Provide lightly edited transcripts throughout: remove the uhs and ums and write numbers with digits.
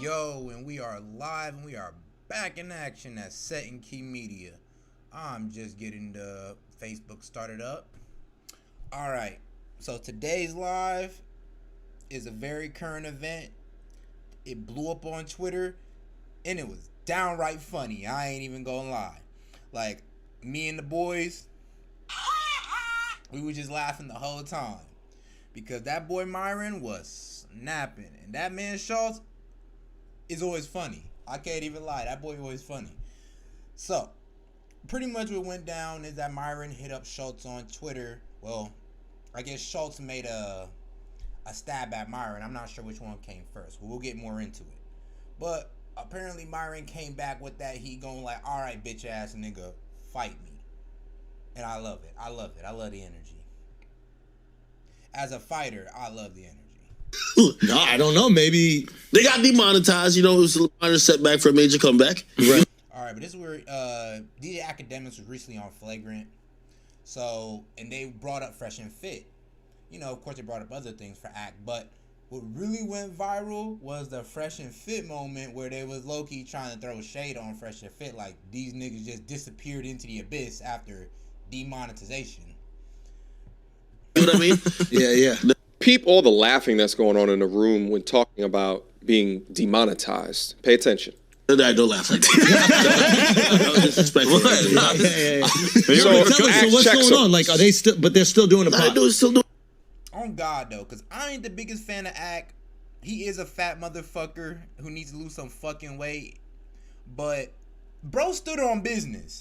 Yo, and we are live and we are back in action at S.E.T Media. I'm just getting the Facebook started up. Alright, so today's live is a very current event. It blew up on Twitter and it was downright funny. I ain't even gonna lie. Like, me and the boys, we were just laughing the whole time. Because that boy Myron was snapping. And that man Schultz is always funny. I can't even lie. That boy always funny. So, pretty much what went down is that Myron hit up Schultz on Twitter. Well, I guess Schultz made a stab at Myron. I'm not sure which one came first. We'll get more into it. But apparently Myron came back with that. He going like, all right, bitch ass nigga, fight me. And I love it. I love it. I love the energy. As a fighter, I love the energy. No, I don't know. Maybe they got demonetized. You know, it was a minor setback for a major comeback. Right. All right, but this is where DJ Academics was recently on Flagrant. So, and they brought up Fresh and Fit. You know, of course, they brought up other things for Act, but what really went viral was the Fresh and Fit moment where they was low-key trying to throw shade on Fresh and Fit, like these niggas just disappeared into the abyss after demonetization. You know what I mean? Yeah. Peep all the laughing that's going on in the room when talking about being demonetized. Pay attention. I don't laugh like that. That was disrespectful. So what's going on? Like, are they still? But they're still doing the pod. Still doing. On God though, cause I ain't the biggest fan of Act. He is a fat motherfucker who needs to lose some fucking weight. But bro stood on business.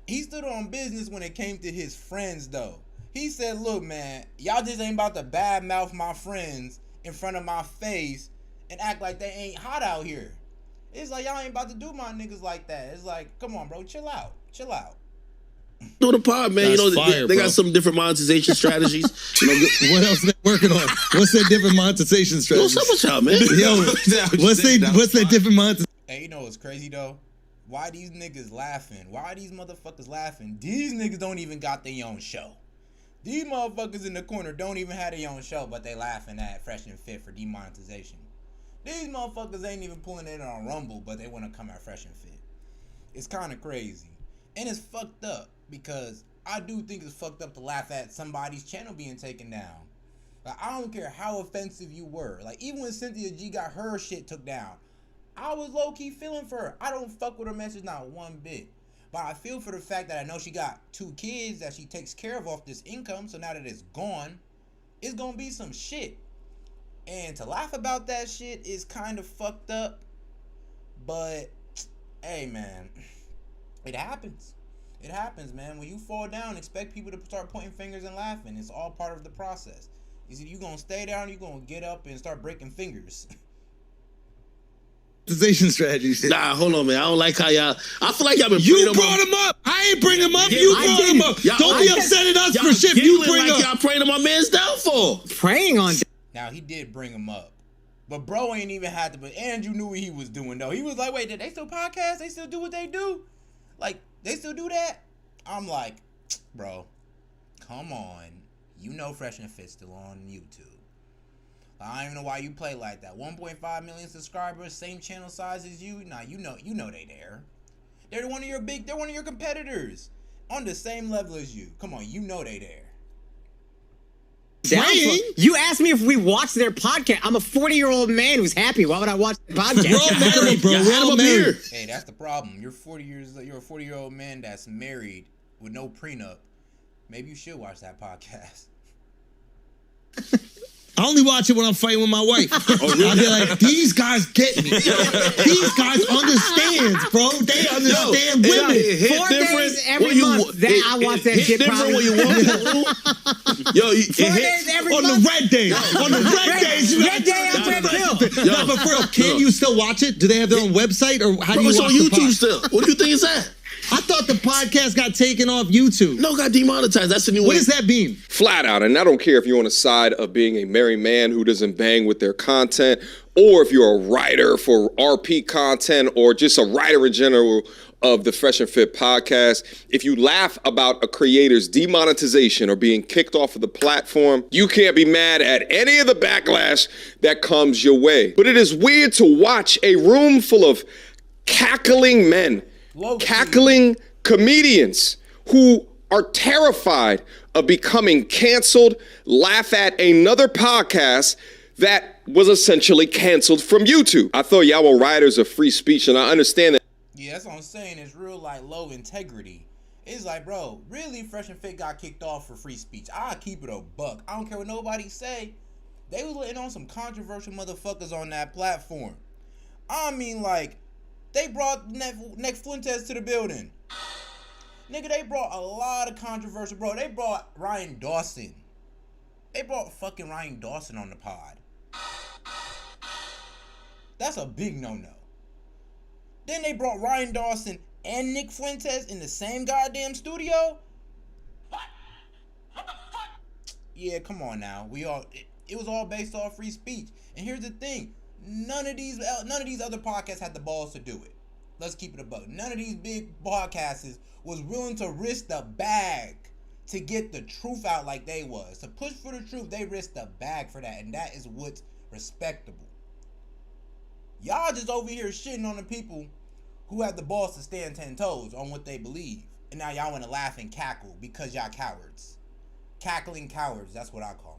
He stood on business when it came to his friends though. He said, look, man, y'all just ain't about to badmouth my friends in front of my face and act like they ain't hot out here. It's like, y'all ain't about to do my niggas like that. It's like, come on, bro, chill out. Chill out. Do the pod, man. That's you know, fire, they got some different monetization strategies. You know, What else are they working on? What's their different monetization strategy? what's up with y'all, man? Yo, what's their different monetization? Hey, you know what's crazy though? Why these niggas laughing? Why these motherfuckers laughing? These niggas don't even got their own show. These motherfuckers in the corner don't even have their own show, but they laughing at Fresh and Fit for demonetization. These motherfuckers ain't even pulling it on Rumble, but they want to come at Fresh and Fit. It's kind of crazy. And it's fucked up, because I do think it's fucked up to laugh at somebody's channel being taken down. Like, I don't care how offensive you were. Like, even when Cynthia G got her shit took down, I was low-key feeling for her. I don't fuck with her message not one bit. But I feel for the fact that I know she got 2 kids that she takes care of off this income. So now that it's gone, it's going to be some shit. And to laugh about that shit is kind of fucked up. But, hey, man, it happens. It happens, man. When you fall down, expect people to start pointing fingers and laughing. It's all part of the process. Is you going to stay down or you going to get up and start breaking fingers? Strategies. Nah, hold on, man. I don't like how y'all. I feel like y'all been. You brought him up. I ain't bring him up. You brought him up. Don't be upset at us for shit you bring up. Y'all praying on my man's downfall. Praying on. Now he did bring him up, but bro ain't even had to. But Andrew knew what he was doing though. He was like, "Wait, did they still podcast? They still do what they do? Like they still do that?" I'm like, "Bro, come on. You know Fresh and Fit still on YouTube. I don't even know why you play like that. 1.5 million subscribers, same channel size as you. Nah, you know they there. They're one of your competitors on the same level as you. Come on, you know they there. You asked me if we watched their podcast. I'm a 40-year-old man who's happy. Why would I watch the podcast? We're all married, bro. We're all married. Hey, that's the problem. You're a 40-year-old man that's married with no prenup. Maybe you should watch that podcast. I only watch it when I'm fighting with my wife. I'll be like, these guys get me. These guys understand, bro. They understand women. 4 days every month. I watch that shit probably. When you want Yo, 4 days every month. On the red days. On the red days. Red day I'm red pill. No, but for real, can you still watch it? Do they have their own website? Or how do you watch on YouTube still? What do you think it's at? I thought the podcast got taken off YouTube. No, got demonetized. That's the new way. What does that mean? Flat out, and I don't care if you're on the side of being a married man who doesn't bang with their content, or if you're a writer for RP content or just a writer in general of the Fresh and Fit podcast, if you laugh about a creator's demonetization or being kicked off of the platform, you can't be mad at any of the backlash that comes your way. But it is weird to watch a room full of cackling men, cackling comedians who are terrified of becoming canceled, laugh at another podcast that was essentially canceled from YouTube. I thought y'all were writers of free speech, and I understand that. Yeah, that's what I'm saying. It's real, like, low integrity. It's like, bro, really, Fresh and Fit got kicked off for free speech. I'll keep it a buck. I don't care what nobody say. They was letting on some controversial motherfuckers on that platform. I mean, like, they brought Nick Fuentes to the building. Nigga, they brought a lot of controversial, bro. They brought Ryan Dawson. They brought fucking Ryan Dawson on the pod. That's a big no-no. Then they brought Ryan Dawson and Nick Fuentes in the same goddamn studio? What? What the fuck? Yeah, come on now. It was all based off free speech. And here's the thing. None of these other podcasts had the balls to do it. Let's keep it a buck. None of these big podcasts was willing to risk the bag to get the truth out like they was. To push for the truth, they risked the bag for that. And that is what's respectable. Y'all just over here shitting on the people who have the balls to stand 10 toes on what they believe. And now y'all want to laugh and cackle because y'all cowards. Cackling cowards, that's what I call them.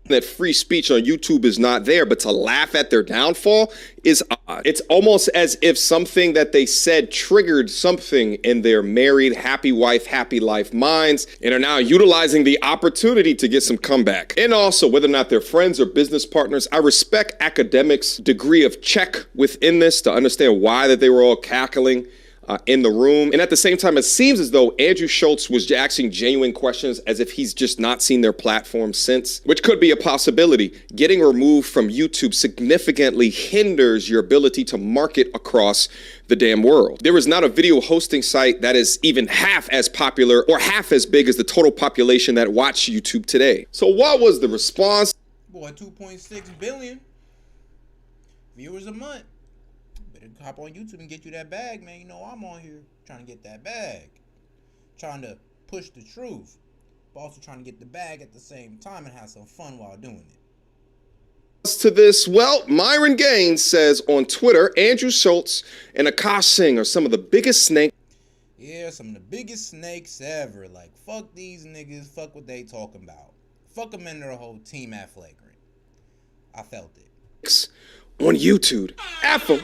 That free speech on YouTube is not there, but to laugh at their downfall is odd. It's almost as if something that they said triggered something in their married, happy wife, happy life minds and are now utilizing the opportunity to get some comeback. And also, whether or not they're friends or business partners, I respect academics' degree of check within this to understand why that they were all cackling in the room. And at the same time, it seems as though Andrew Schultz was asking genuine questions as if he's just not seen their platform since, which could be a possibility. Getting removed from YouTube significantly hinders your ability to market across the damn world. There is not a video hosting site that is even half as popular or half as big as the total population that watch YouTube today. So what was the response? Boy, 2.6 billion viewers a month. Hop on YouTube and get you that bag, man. You know I'm on here trying to get that bag. Trying to push the truth. But also trying to get the bag at the same time and have some fun while doing it. To this, well, Myron Gaines says on Twitter, Andrew Schultz and Akaash Singh are some of the biggest snakes. Yeah, some of the biggest snakes ever. Like, fuck these niggas. Fuck what they talking about. Fuck them and their whole team at Flagrant. I felt it. On YouTube. F them.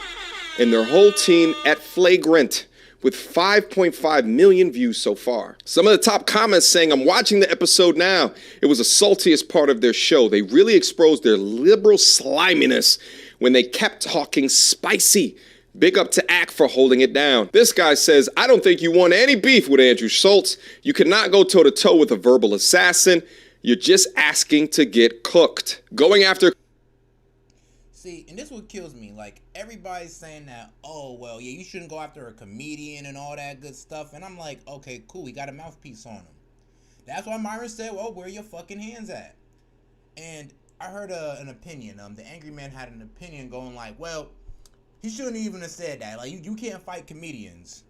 And their whole team at Flagrant with 5.5 million views so far. Some of the top comments saying, I'm watching the episode now. It was the saltiest part of their show. They really exposed their liberal sliminess when they kept talking spicy. Big up to Ack for holding it down. This guy says, I don't think you want any beef with Andrew Schultz. You cannot go toe-to-toe with a verbal assassin. You're just asking to get cooked. Going after... See, and this what kills me. Like, everybody's saying that, oh, well, yeah, you shouldn't go after a comedian and all that good stuff. And I'm like, okay, cool, he got a mouthpiece on him. That's why Myron said, well, where your fucking hands at? And I heard an opinion. The angry man had an opinion going like, well, he shouldn't even have said that. Like, you can't fight comedians.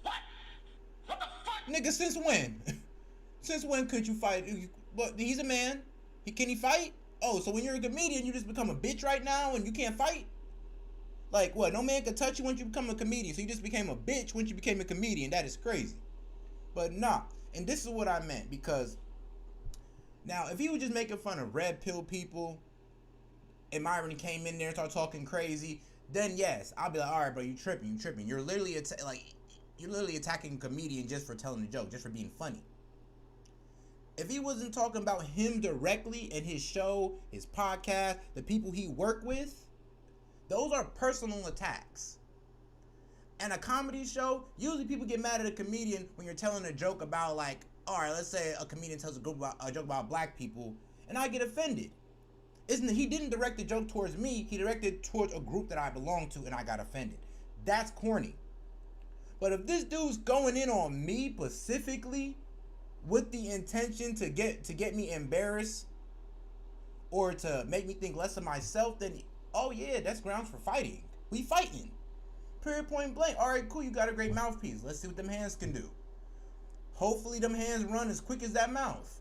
What? What the fuck? Nigga, since when? Since when could you fight? But he's a man. Can he fight? Oh, so when you're a comedian, you just become a bitch right now and you can't fight? Like, what? No man can touch you once you become a comedian. So you just became a bitch once you became a comedian. That is crazy. But nah. And this is what I meant. Because now, if he was just making fun of red pill people and Myron came in there and started talking crazy, then yes, I'll be like, all right, bro, you tripping. You're literally attacking a comedian just for telling a joke, just for being funny. If he wasn't talking about him directly in his show, his podcast, the people he worked with, those are personal attacks. And a comedy show, usually people get mad at a comedian when you're telling a joke about, like, all right, let's say a comedian tells a joke about black people, and I get offended. He didn't direct the joke towards me, he directed it towards a group that I belong to, and I got offended. That's corny. But if this dude's going in on me specifically with the intention to get me embarrassed or to make me think less of myself, then oh yeah, that's grounds for fighting. We fighting. Period, point blank. All right, cool. You got a great mouthpiece. Let's see what them hands can do. Hopefully them hands run as quick as that mouth.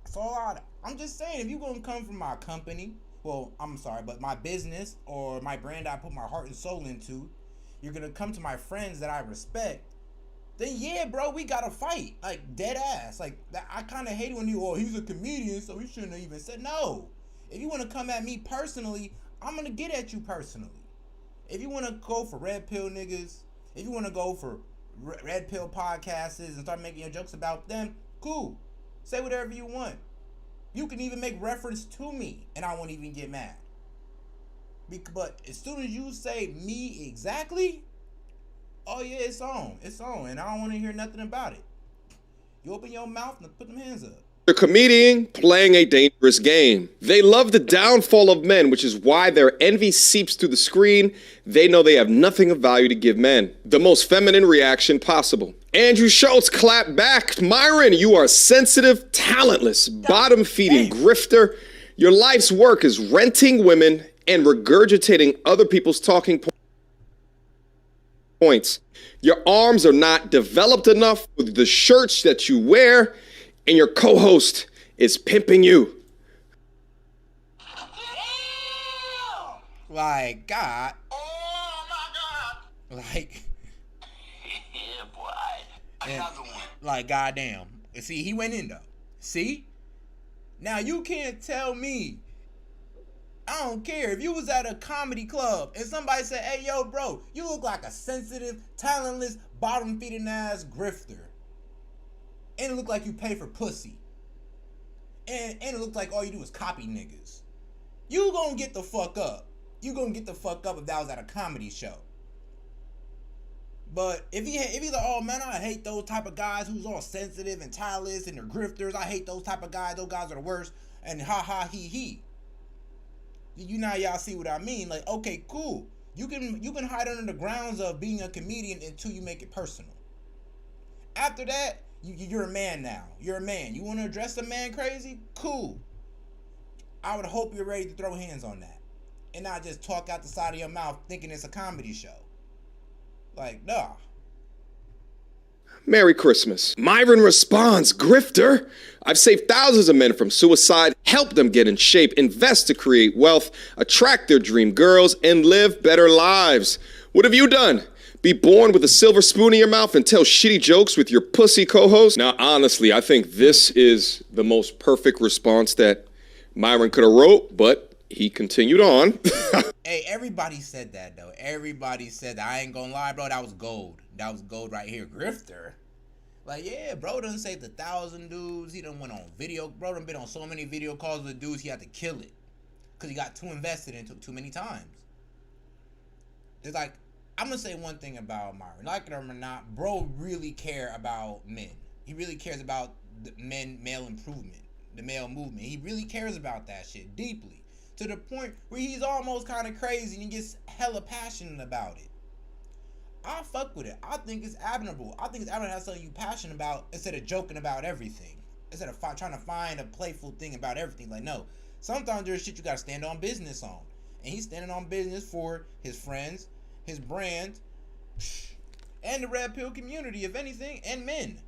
That's all I'm just saying, if you gonna come from my company, well, I'm sorry, but my business or my brand I put my heart and soul into, you're gonna come to my friends that I respect, then yeah, bro, we gotta fight. Like, dead ass. Like, I kind of hate it when he's a comedian, so he shouldn't have even said no. If you want to come at me personally, I'm gonna get at you personally. If you want to go for red pill niggas, if you want to go for red pill podcasters and start making your jokes about them, cool. Say whatever you want. You can even make reference to me, and I won't even get mad. But as soon as you say me exactly, oh yeah, it's on, and I don't want to hear nothing about it. You open your mouth and put them hands up. They're comedian playing a dangerous game. They love the downfall of men, which is why their envy seeps through the screen. They know they have nothing of value to give men. The most feminine reaction possible. Andrew Schultz clapped back. Myron, you are sensitive, talentless, bottom-feeding grifter. Your life's work is renting women and regurgitating other people's talking points. Your arms are not developed enough with the shirts that you wear, and your co-host is pimping you. Like, God. Oh my God. Like, Yeah, boy. Another one. like, goddamn. See, he went in though. See? Now you can't tell me. I don't care if you was at a comedy club and somebody said, "Hey, yo, bro, you look like a sensitive, talentless, bottom-feeding ass grifter, and it look like you pay for pussy, and it look like all you do is copy niggas." You gonna get the fuck up. You gonna get the fuck up if that was at a comedy show. But if he's like, "Oh man, I hate those type of guys who's all sensitive and talentless and they're grifters. I hate those type of guys. Those guys are the worst." And ha ha he he. You now y'all see what I mean? Like, okay, cool. You can hide under the grounds of being a comedian until you make it personal. After that, you're a man now. You're a man. You want to address a man crazy? Cool. I would hope you're ready to throw hands on that, and not just talk out the side of your mouth thinking it's a comedy show. Like, nah. Merry Christmas. Myron responds, grifter. I've saved thousands of men from suicide, helped them get in shape, invest to create wealth, attract their dream girls, and live better lives. What have you done? Be born with a silver spoon in your mouth and tell shitty jokes with your pussy co-host? Now, honestly, I think this is the most perfect response that Myron could have wrote, but he continued on. Hey, everybody said that, though. Everybody said that. I ain't gonna lie, bro. That was gold. That was gold right here. Grifter. Like, yeah, bro done saved 1,000 dudes. He done went on video. Bro done been on so many video calls with dudes he had to kill it. Because he got too invested into it too many times. It's like, I'm gonna say one thing about Myron. Like it or not, bro really care about men. He really cares about the male improvement, the male movement. He really cares about that shit deeply. To the point where he's almost kind of crazy and he gets hella passionate about it. I fuck with it. I think it's admirable. I think it's admirable to have something you passionate about instead of joking about everything. Instead of trying to find a playful thing about everything. Like, no. Sometimes there's shit you gotta stand on business on. And he's standing on business for his friends, his brand, and the red pill community, if anything, and men.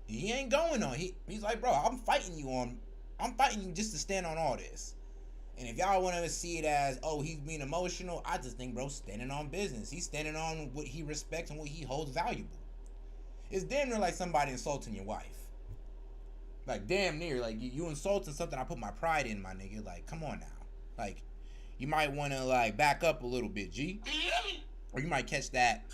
He ain't going on. He's like, bro, I'm fighting you just to stand on all this. And if y'all want to see it as, oh, he's being emotional, I just think bro's standing on business. He's standing on what he respects and what he holds valuable. It's damn near like somebody insulting your wife. Like, damn near. Like, you insulting something I put my pride in, my nigga. Like, come on now. Like, you might want to, like, back up a little bit, G. Or you might catch that.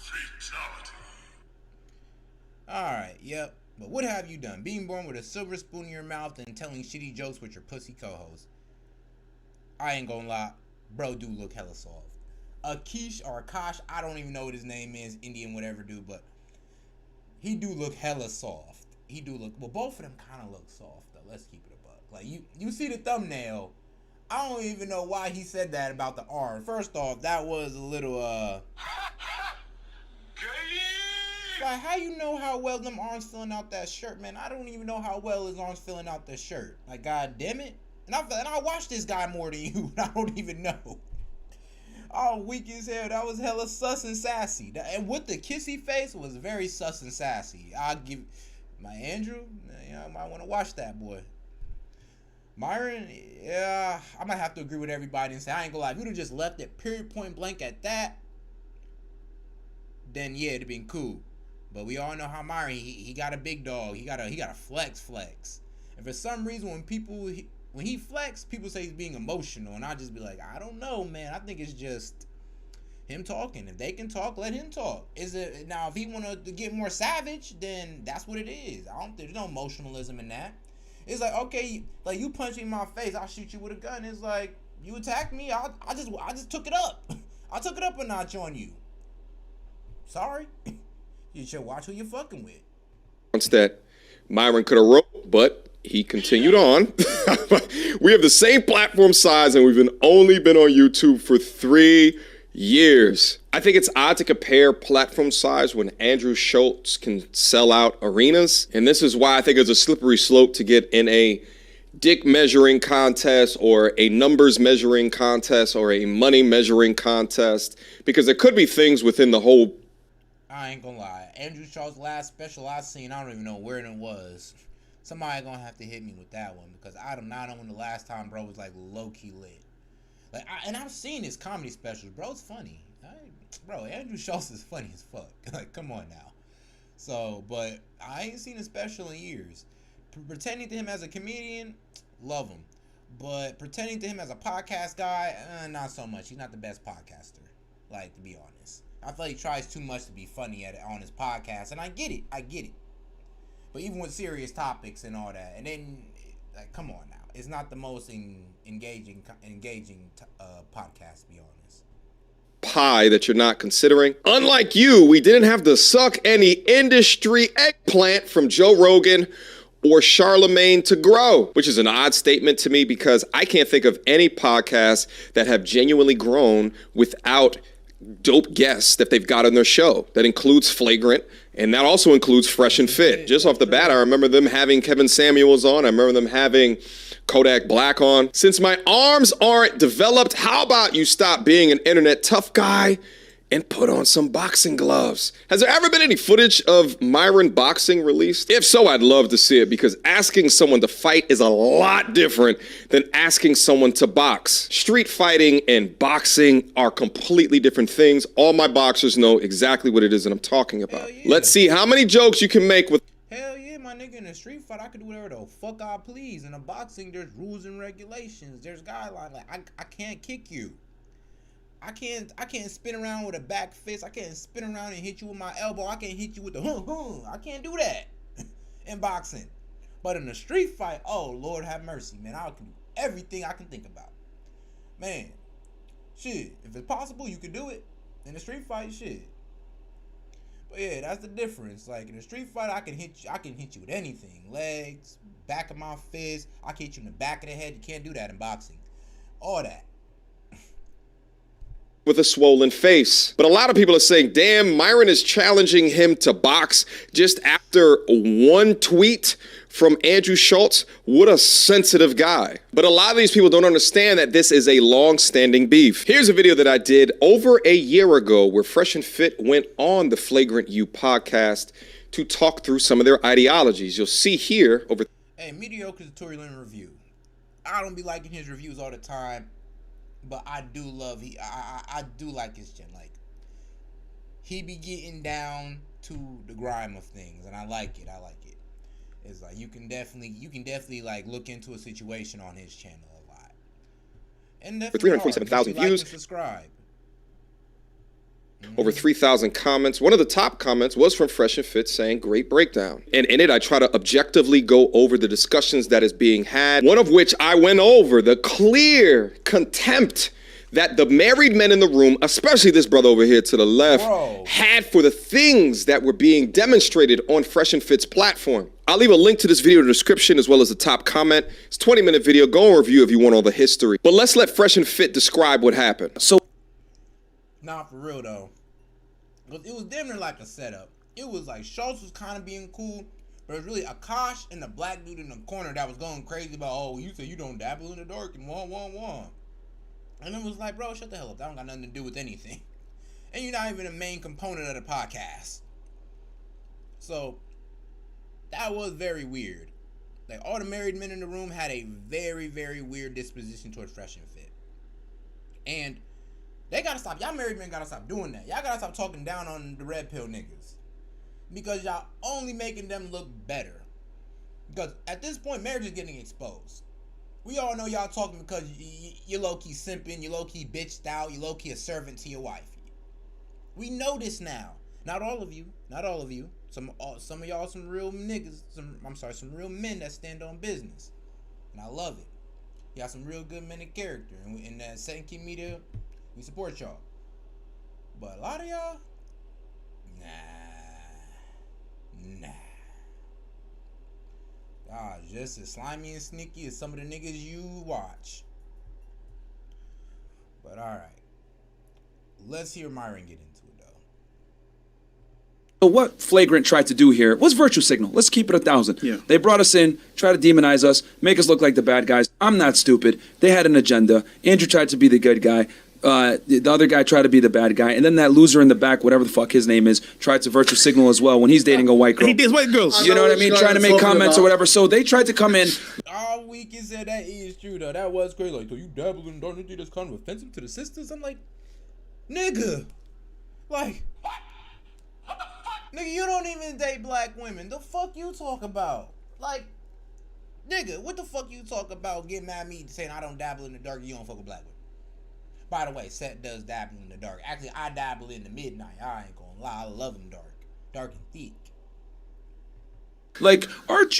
Alright, yep. But what have you done? Being born with a silver spoon in your mouth and telling shitty jokes with your pussy co-host. I ain't gonna lie, bro do look hella soft. Akaash, I don't even know what his name is, Indian whatever dude, but he do look hella soft. He do look, well, both of them kind of look soft though. Let's keep it a buck. Like, you see the thumbnail, I don't even know why he said that about the arm. First off, that was a little Like, how you know how well them arms filling out that shirt, man? I don't even know how well his arms filling out the shirt. Like, god damn it. And I watched this guy more than you, and I don't even know. Oh, weak as hell. That was hella sus and sassy. And with the kissy face was very sus and sassy. I'll give my Andrew, you know, I might want to watch that boy. Myron, yeah, I might have to agree with everybody and say, I ain't gonna lie, if you'd have just left it period point blank at that, then yeah, it'd have been cool. But we all know how Myron, he got a big dog. He got a flex. And for some reason, when he flex, people say he's being emotional, and I just be like, I don't know, man. I think it's just him talking. If they can talk, let him talk. Is it now? If he want to get more savage, then that's what it is. There's no emotionalism in that. It's like, okay, like you punch me in my face, I'll shoot you with a gun. It's like you attacked me, I just took it up. I took it up a notch on you. Sorry, you should watch who you're fucking with. Once that Myron could have wrote, but he continued on. We have the same platform size, and we've only been on YouTube for 3 years. I think it's odd to compare platform size when Andrew Schultz can sell out arenas. And this is why I think it's a slippery slope to get in a dick measuring contest or a numbers measuring contest or a money measuring contest, because there could be things within the whole. I ain't gonna lie. Andrew Schultz's last special I seen, I don't even know where it was. Somebody gonna have to hit me with that one, because I do not know when the last time bro was like low-key lit. Like, and I've seen his comedy specials. Bro's funny. Bro, Andrew Schultz is funny as fuck. Like, come on now. So, but I ain't seen a special in years. Pretending to him as a comedian, love him. But pretending to him as a podcast guy, not so much. He's not the best podcaster. Like, to be honest. I feel like he tries too much to be funny on his podcast. And I get it. But even with serious topics and all that. And then, like, come on now. It's not the most engaging podcast, to be honest. Pie that you're not considering. Unlike you, we didn't have to suck any industry eggplant from Joe Rogan or Charlamagne to grow, which is an odd statement to me because I can't think of any podcasts that have genuinely grown without dope guests that they've got on their show. That includes Flagrant, and that also includes Fresh and Fit. Just off the bat, I remember them having Kevin Samuels on. I remember them having Kodak Black on. Since my arms aren't developed, how about you stop being an internet tough guy and put on some boxing gloves? Has there ever been any footage of Myron boxing released? If so, I'd love to see it, because asking someone to fight is a lot different than asking someone to box. Street fighting and boxing are completely different things. All my boxers know exactly what it is that I'm talking about. Yeah. Let's see how many jokes you can make with. Hell yeah, my nigga, in a street fight, I could do whatever the fuck I please. In a boxing, there's rules and regulations. There's guidelines. Like, I can't kick you. I can't spin around with a back fist. I can't spin around and hit you with my elbow. I can't hit you with the I can't do that in boxing. But in a street fight, oh, Lord have mercy, man. I can do everything I can think about. Man, shit, if it's possible, you can do it. In a street fight, shit. But yeah, that's the difference. Like, in a street fight, I can hit you with anything. Legs, back of my fist. I can hit you in the back of the head. You can't do that in boxing. All that. With a swollen face. But a lot of people are saying, damn, Myron is challenging him to box just after one tweet from Andrew Schultz. What a sensitive guy. But a lot of these people don't understand that this is a long-standing beef. Here's a video that I did over a year ago where Fresh and Fit went on the Flagrant You podcast to talk through some of their ideologies. You'll see here over. Hey, mediocre tutorial review. I don't be liking his reviews all the time. But I do love I do like his chin. Like, he be getting down to the grime of things, and I like it. It's like you can definitely like look into a situation on his channel a lot. And for 347,000 views. Subscribe. Over 3,000 comments. One of the top comments was from Fresh and Fit saying, great breakdown. And in it, I try to objectively go over the discussions that is being had. One of which I went over the clear contempt that the married men in the room, especially this brother over here to the left, had for the things that were being demonstrated on Fresh and Fit's platform. I'll leave a link to this video in the description as well as the top comment. It's a 20-minute video. Go and review if you want all the history. But let's let Fresh and Fit describe what happened. So. Nah, for real though. It was damn near like a setup. it was like Schultz was kind of being cool, but it was really Akaash and the black dude in the corner that was going crazy about, oh, you say you don't dabble in the dark and wah. And it was like, bro, shut the hell up. That don't got nothing to do with anything. And you're not even a main component of the podcast. So, that was very weird. Like, all the married men in the room had a very, very weird disposition towards Fresh and Fit. And they gotta stop. Y'all married men gotta stop doing that. Y'all gotta stop talking down on the red pill niggas. Because y'all only making them look better. Because at this point, marriage is getting exposed. We all know y'all talking because you low-key simping, you low-key bitched out, you low-key a servant to your wife. We know this now. Not all of you. Some of y'all some real niggas. Some real men that stand on business. And I love it. Y'all some real good men of character. And in that thankyoueddin, we support y'all. But a lot of y'all, nah. Y'all just as slimy and sneaky as some of the niggas you watch. But alright. Let's hear Myron get into it, though. So what Flagrant tried to do here was virtue signal. Let's keep it 1,000. Yeah. They brought us in, try to demonize us, make us look like the bad guys. I'm not stupid. They had an agenda. Andrew tried to be the good guy. The other guy tried to be the bad guy. And then that loser in the back, whatever the fuck his name is, tried to virtue signal as well when he's dating a white girl. He dates white girls. You know what I mean? Trying to make comments or whatever. So they tried to come in. All we can say that is true, though. That was crazy. Like, so you dabble in dark, that's kind of offensive to the sisters? I'm like, nigga. Like, What the fuck? nigga, you don't even date black women. The fuck you talk about? Like, nigga, what the fuck you talk about getting mad at me saying I don't dabble in the dark, you don't fuck with black women? By the way, S.E.T does dabble in the dark. Actually, I dabble in the midnight. I ain't gonna lie. I love them dark. Dark and thick. Like,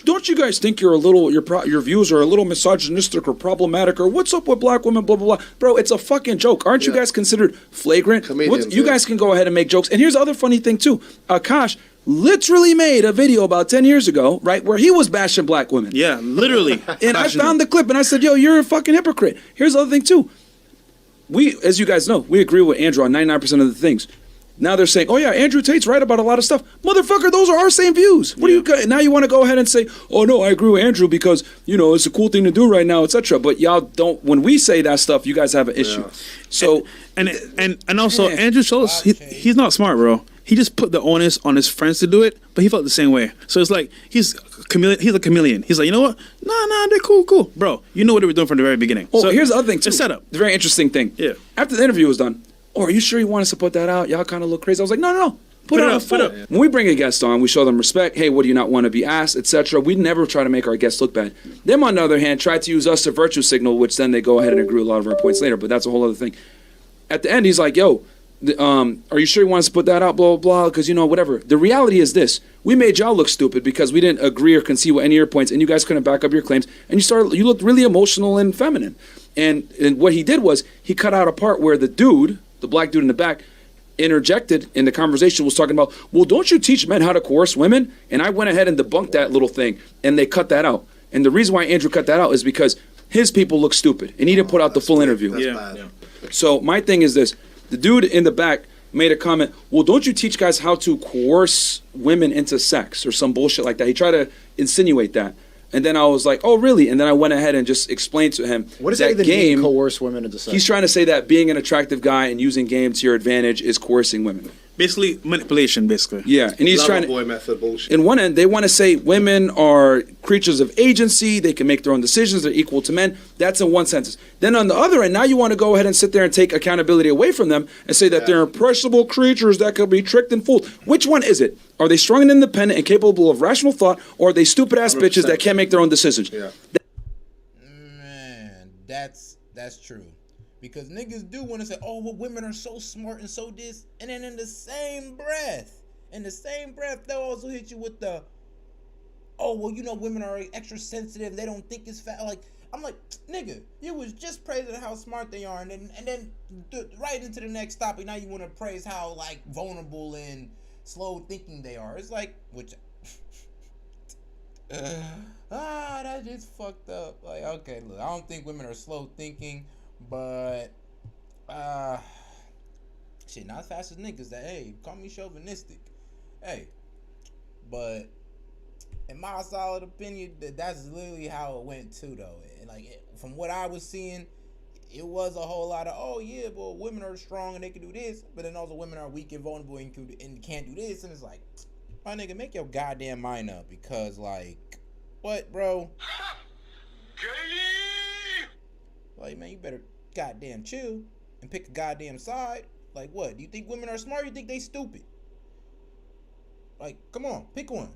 don't you guys think you're a little, your views are a little misogynistic or problematic or what's up with black women, blah, blah, blah. Bro, it's a fucking joke. Aren't you guys considered flagrant? Comedians, You guys can go ahead and make jokes. And here's the other funny thing, too. Akaash literally made a video about 10 years ago, right, where he was bashing black women. Yeah, literally. And I found the clip and I said, yo, you're a fucking hypocrite. Here's the other thing, too. We, as you guys know, we agree with Andrew on 99% of the things. Now they're saying, oh yeah, Andrew Tate's right about a lot of stuff. Motherfucker, those are our same views. What do you, now you want to go ahead and say, oh no, I agree with Andrew because, you know, it's a cool thing to do right now, etc. But y'all don't, when we say that stuff, you guys have an issue. So, and also, Andrew Schultz, he's not smart, bro. He just put the onus on his friends to do it, but he felt the same way. So it's like, he's a chameleon. He's like, you know what? Nah, they're cool. Bro, you know what they were doing from the very beginning. Oh, so here's the other thing, too. It's set up. The very interesting thing. Yeah. After the interview was done, oh, are you sure you want us to put that out? Y'all kind of look crazy. I was like, no. Put it out. Put it up. When we bring a guest on, we show them respect. Hey, what do you not want to be asked, etc. We never try to make our guests look bad. Them, on the other hand, try to use us to virtue signal, which then they go ahead and agree with a lot of our points later. But that's a whole other thing. At the end, he's like, yo, are you sure you want us to put that out, blah, blah, blah, because, you know, whatever. The reality is this. We made y'all look stupid because we didn't agree or concede with any of your points, and you guys couldn't back up your claims, and you looked really emotional and feminine. And what he did was he cut out a part where the dude, the black dude in the back, interjected in the conversation, was talking about, well, don't you teach men how to coerce women? And I went ahead and debunked that little thing, and they cut that out. And the reason why Andrew cut that out is because his people look stupid, and he didn't put out the full interview. Yeah. So my thing is this. The dude in the back made a comment, well, don't you teach guys how to coerce women into sex or some bullshit like that? He tried to insinuate that. And then I was like, oh, really? And then I went ahead and just explained to him what does that even game, mean, coerce women into sex? He's trying to say that being an attractive guy and using game to your advantage is coercing women. Basically, manipulation, basically. Yeah, and he's trying to... boy method bullshit. In one end, they want to say women are creatures of agency, they can make their own decisions, they're equal to men. That's in one sentence. Then on the other end, now you want to go ahead and sit there and take accountability away from them and say that they're impressionable creatures that could be tricked and fooled. Which one is it? Are they strong and independent and capable of rational thought, or are they stupid-ass 100%. bitches that can't make their own decisions? Yeah. Man, that's true. Because niggas do want to say, oh, well, women are so smart and so this. And then in the same breath, they'll also hit you with the, oh, well, you know, women are extra sensitive. They don't think it's fat. Like, I'm like, nigga, you was just praising how smart they are. And then right into the next topic, now you want to praise how, like, vulnerable and slow thinking they are. It's like, which, that's just fucked up. Like, okay, look, I don't think women are slow thinking. But, shit, not as fast as niggas that, hey, call me chauvinistic. Hey, But in my solid opinion, that's literally how it went too, though. And like from what I was seeing, it was a whole lot of, oh yeah, but women are strong and they can do this, but then also women are weak and vulnerable and can't do this. And it's like, my nigga, make your goddamn mind up, because like, what, bro? Like, man, you better goddamn chill and pick a goddamn side. Like, what? Do you think women are smart? Or you think they stupid? Like, come on, pick one.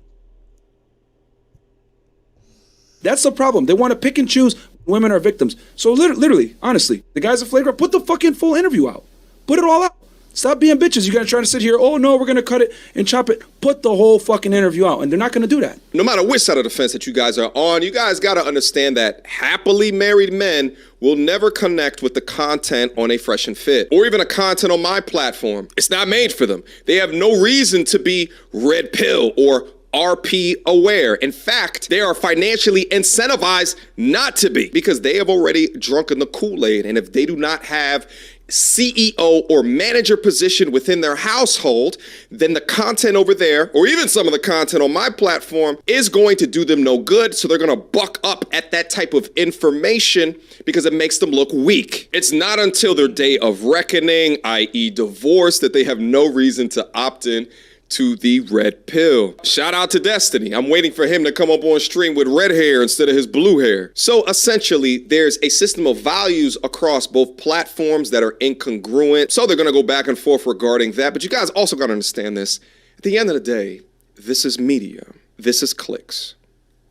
That's the problem. They want to pick and choose. Women are victims. So literally, honestly, the guys at Flagrant, put the fucking full interview out. Put it all out. Stop being bitches. You gotta try to sit here, oh no, we're gonna cut it and chop it. Put the whole fucking interview out, and they're not gonna do that. No matter which side of the fence that you guys are on, you guys gotta understand that happily married men will never connect with the content on a Fresh and Fit, or even a content on my platform. It's not made for them. They have no reason to be red pill or RP aware. In fact, they are financially incentivized not to be, because they have already drunken the Kool-Aid. And if they do not have CEO or manager position within their household, then the content over there, or even some of the content on my platform, is going to do them no good. So they're going to buck up at that type of information because it makes them look weak. It's not until their day of reckoning, i.e. divorce, that they have no reason to opt in to the red pill. Shout out to Destiny. I'm waiting for him to come up on stream with red hair instead of his blue hair. So essentially, there's a system of values across both platforms that are incongruent. So they're going to go back and forth regarding that. But you guys also got to understand this. At the end of the day, this is media. This is clicks.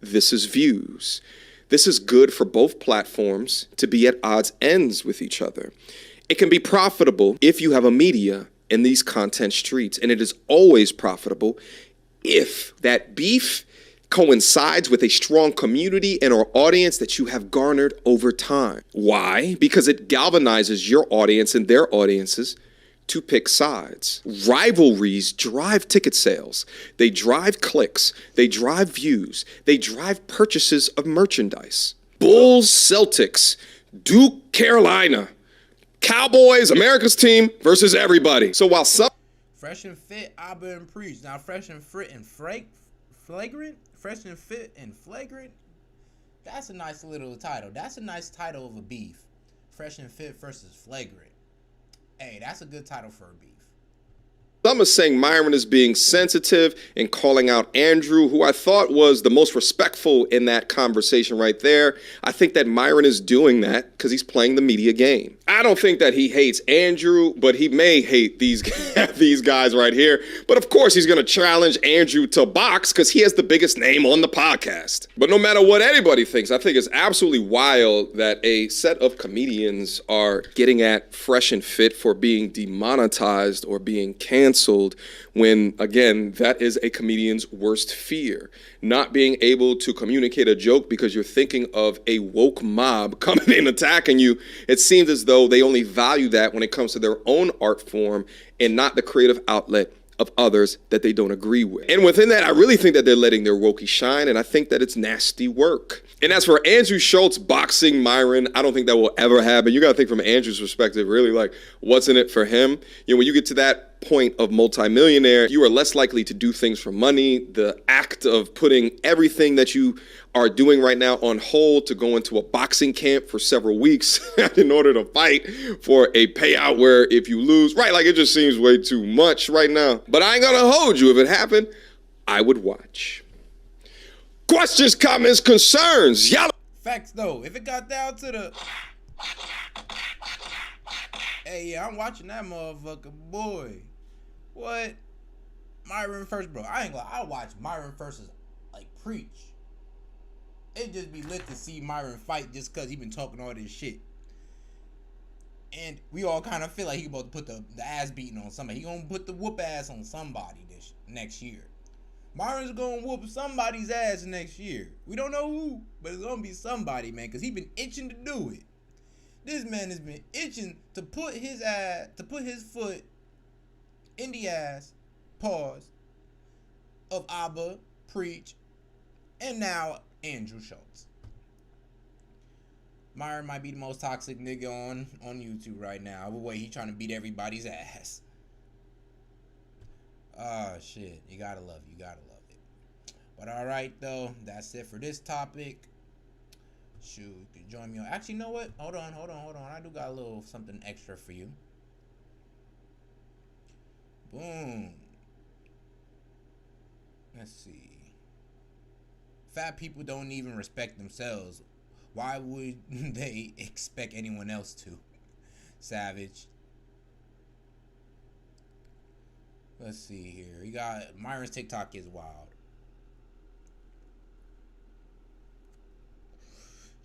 This is views. This is good for both platforms to be at odds ends with each other. It can be profitable if you have a media in these content streets, and it is always profitable if that beef coincides with a strong community and or audience that you have garnered over time. Why? Because it galvanizes your audience and their audiences to pick sides. Rivalries drive ticket sales. They drive clicks. They drive views. They drive purchases of merchandise. Bulls, Celtics, Duke, Carolina, Cowboys, America's team versus everybody. So while some Fresh and Fit, Abba and Preach. Now Fresh and Fit and Flagrant? Fresh and Fit and Flagrant? That's a nice little title. That's a nice title of a beef. Fresh and Fit versus Flagrant. Hey, that's a good title for a beef. Some are saying Myron is being sensitive and calling out Andrew, who I thought was the most respectful in that conversation right there. I think that Myron is doing that because he's playing the media game. I don't think that he hates Andrew, but he may hate these guys right here. But of course, he's going to challenge Andrew to box because he has the biggest name on the podcast. But no matter what anybody thinks, I think it's absolutely wild that a set of comedians are getting at Fresh and Fit for being demonetized or being canceled, when, again, that is a comedian's worst fear. Not being able to communicate a joke because you're thinking of a woke mob coming in attacking you. It seems as though they only value that when it comes to their own art form and not the creative outlet of others that they don't agree with. And within that, I really think that they're letting their wokey shine, and I think that it's nasty work. And as for Andrew Schultz boxing Myron, I don't think that will ever happen. You got to think from Andrew's perspective, really, like, what's in it for him? You know, when you get to that point of multimillionaire, you are less likely to do things for money. The act of putting everything that you are doing right now on hold to go into a boxing camp for several weeks in order to fight for a payout where if you lose, right, like it just seems way too much right now. But I ain't gonna hold you. If it happened, I would watch. Questions, comments, concerns, y'all. Facts though, if it got down to the hey, yeah, I'm watching that motherfucker, boy. What? Myron first, bro. I ain't gonna. I watch Myron versus like Preach. It just be lit to see Myron fight just cause he been talking all this shit. And we all kind of feel like he about to put the ass beating on somebody. He gonna put the whoop ass on somebody this next year. Myron's gonna whoop somebody's ass next year. We don't know who, but it's gonna be somebody, man, cause he been itching to do it. This man has been itching to put his foot in the ass, pause, of Abba, Preach, and now Andrew Schultz. Myron might be the most toxic nigga on YouTube right now. But wait, he trying to beat everybody's ass. Oh shit, you gotta love it. But all right, though, that's it for this topic. Shoot, you can join me on. Actually, you know what? Hold on. I do got a little something extra for you. Boom. Let's see. Fat people don't even respect themselves. Why would they expect anyone else to? Savage. Let's see here. We got Myron's TikTok is wild.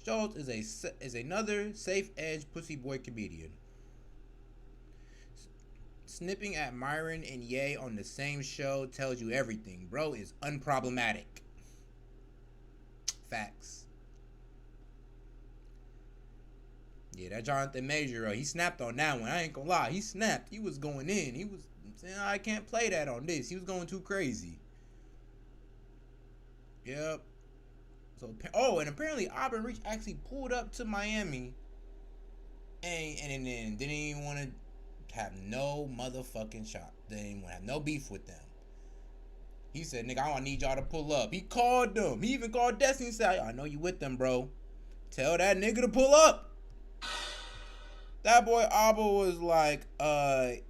Schultz is another safe edge pussy boy comedian. Snipping at Myron and Ye on the same show tells you everything. Bro is unproblematic. Facts. Yeah, that Jonathan Major, he snapped on that one. I ain't gonna lie, he snapped. He was going in. He was saying, I can't play that on this. He was going too crazy. Yep. So, and apparently Auburn Reach actually pulled up to Miami and then didn't even want to have no motherfucking shot. They didn't want to have no beef with them. He said, nigga, I need y'all to pull up. He called them. He even called Destiny and said, I know you with them, bro. Tell that nigga to pull up. That boy Abba was like,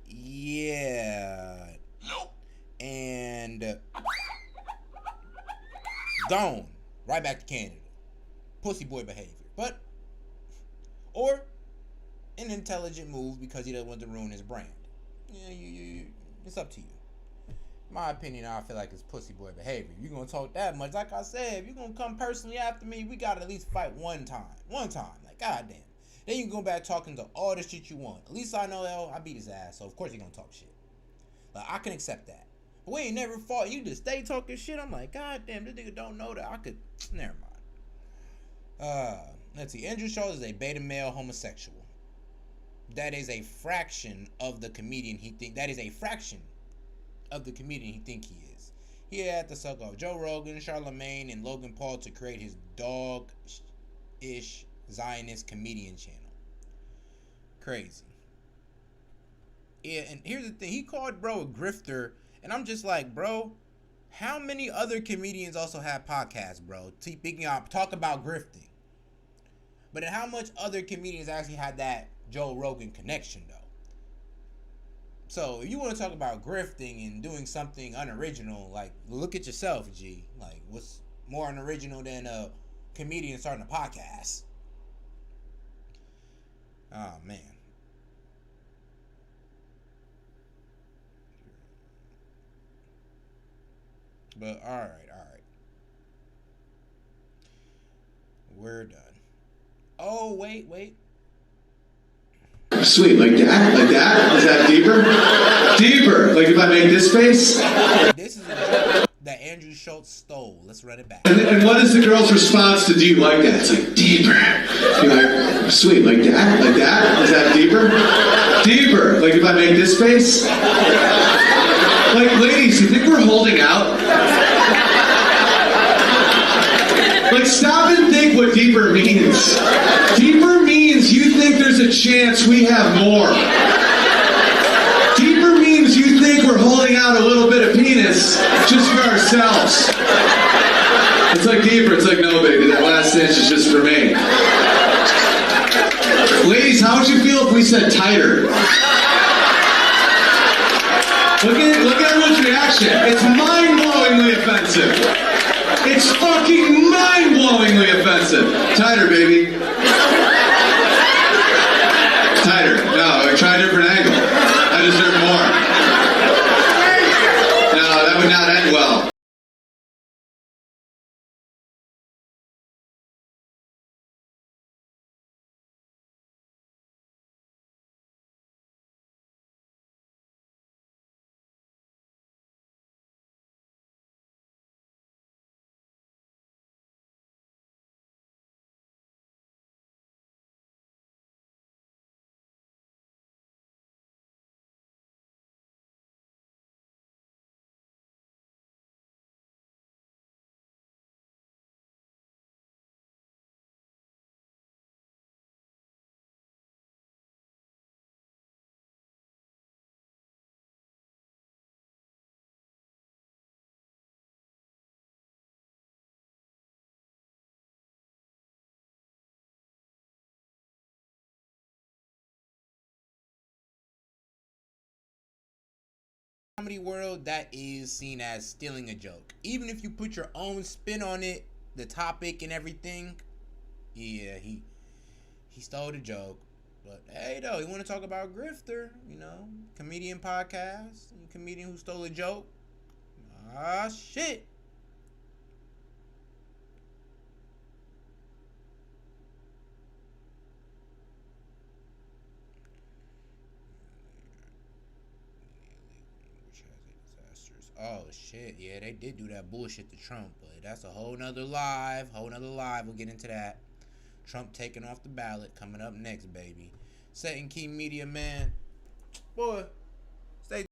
yeah. Nope. And gone. Right back to Canada. Pussy boy behavior. But, or an intelligent move because he doesn't want to ruin his brand. Yeah, it's up to you. My opinion, I feel like it's pussy boy behavior. You're going to talk that much. Like I said, if you're going to come personally after me, we got to at least fight one time. Like, goddamn. Then you can go back talking to all the shit you want. At least I know I beat his ass, so of course you're going to talk shit. Like, I can accept that. But we ain't never fought. You just stay talking shit. I'm like, goddamn, this nigga don't know that. I could, never mind. Let's see. Andrew Schultz is a beta male homosexual. That is a fraction of the comedian he think. That is a fraction of the comedian he think he is. He had to suck off Joe Rogan, Charlamagne, and Logan Paul to create his dog-ish Zionist comedian channel. Crazy. Yeah, and here's the thing. He called bro a grifter, and I'm just like, bro, how many other comedians also have podcasts, bro? Speaking up, talk about grifting. But how much other comedians actually had that Joe Rogan connection, though? So, if you want to talk about grifting and doing something unoriginal, like, look at yourself, G. Like, what's more unoriginal than a comedian starting a podcast? Oh, man. But, alright. We're done. Oh, wait. Sweet, like that? Like that? Is that deeper? Deeper. Like if I make this face? This is a joke that Andrew Schultz stole. Let's run it back. And what is the girl's response to do you like that? It's like, deeper. You're like, sweet, like that? Like that? Is that deeper? Deeper. Like if I make this face? Like, ladies, you think we're holding out? Like, stop and think what deeper means. Deeper means you think there's a chance we have more. Deeper means you think we're holding out a little bit of penis just for ourselves. It's like deeper. It's like, no, baby, that last inch is just for me. Ladies, how would you feel if we said tighter? Look at everyone's reaction. It's mind-blowingly offensive. It's fucking mind-blowingly offensive. Tighter, baby. Tighter. No, try a different angle. I deserve more. No, that would not end well. comedy world, that is seen as stealing a joke. Even if you put your own spin on it, the topic and everything, yeah, he stole the joke. But hey, though, you want to talk about grifter, comedian podcast, comedian who stole a joke. Ah, shit. Oh shit, yeah, they did do that bullshit to Trump, but that's a whole nother live. We'll get into that. Trump taking off the ballot, coming up next, baby. Setting Key Media, man. Boy,